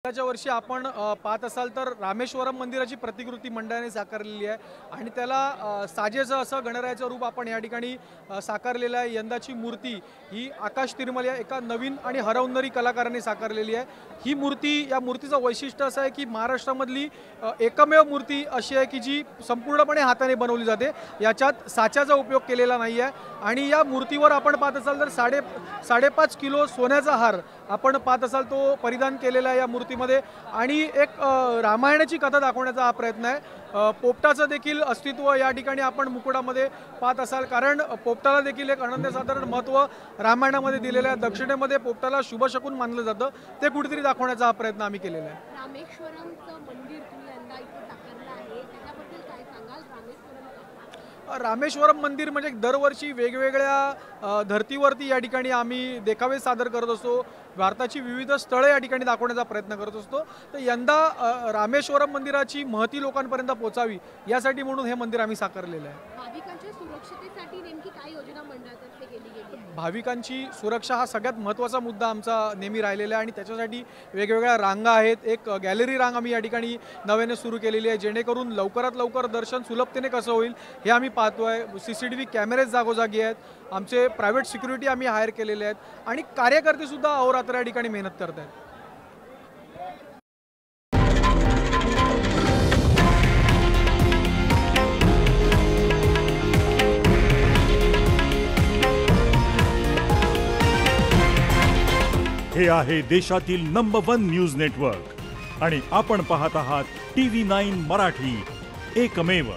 त्याच्या वर्षी आपण पाहत असाल तर रामेश्वरम मंदिराची प्रतिकृती मंडळाने साकारलेली आहे आणि त्याला साजेचं असं गणरायाचं रूप आपण या ठिकाणी साकारलेलं आहे। यंदाची मूर्ती ही आकाश तिरुमल या एका नवीन आणि हरवणारी कलाकाराने साकारलेली आहे। ही मूर्ती या मूर्तीचं वैशिष्ट्य असं आहे की महाराष्ट्रामधली एकमेव मूर्ती अशी आहे की जी संपूर्णपणे हाताने बनवली जाते, याच्यात साच्याचा उपयोग केलेला नाही आहे आणि या मूर्तीवर आपण पाहत असाल तर 5.5 किलो सोन्याचा हार आपण पाहत असाल तो परिधान केलेला आहे या मूर्तीमध्ये आणि एक रामायणाची कथा दाखवण्याचा हा प्रयत्न आहे। पोपटाचं देखील अस्तित्व या ठिकाणी आपण मुकुटामध्ये पाहत असाल, कारण पोपटाला देखील एक अनन्यसाधारण महत्त्व रामायणामध्ये दिलेलं आहे। दक्षिणेमध्ये पोपटाला शुभशकुन मानलं जातं, ते कुठेतरी दाखवण्याचा हा प्रयत्न आम्ही केलेला आहे। रामेश्वरमचं मंदिर तुम्ही यंदा इथे साकारलं आहे, त्याच्याबद्दल काय सांगाल? रामेश्वरम मंदिर म्हणजे दरवर्षी वेगवेगळ्या धर्तीवरती या ठिकाणी आम्ही देखावे सादर करत असतो, भारताची विविध स्थळे या ठिकाणी दाखवण्याचा प्रयत्न करत असतो। तर यंदा रामेश्वरम मंदिराची महती लोकांपर्यंत पोहोचावी यासाठी म्हणून हे मंदिर आम्ही साकारलेलं आहे। भाविकांच्या सुरक्षतेसाठी नेमकी काय योजना मंडळातर्फे केली गेली आहे? भाविकांची सुरक्षा हा सगळ्यात महत्त्वाचा मुद्दा आमचा नेहमी राहिलेला आहे आणि त्याच्यासाठी वेगवेगळ्या रांगा आहेत। एक गॅलरी रांग आम्ही या ठिकाणी नव्याने सुरू केलेली आहे, जेणेकरून लवकरात लवकर दर्शन सुलभतेने कसं होईल हे आम्ही पाहतोय। CCTV कॅमेरेज जागोजागी आहेत, आमचे प्रायव्हेट सिक्युरिटी आम्ही हायर केलेले आहेत आणि कार्यकर्ते सुद्धा अहोरात्र या ठिकाणी मेहनत करत आहेत। हे आहे देशातील नंबर 1 न्यूज नेटवर्क आणि आपण पाहत आहात TV9 मराठी, एकमेव।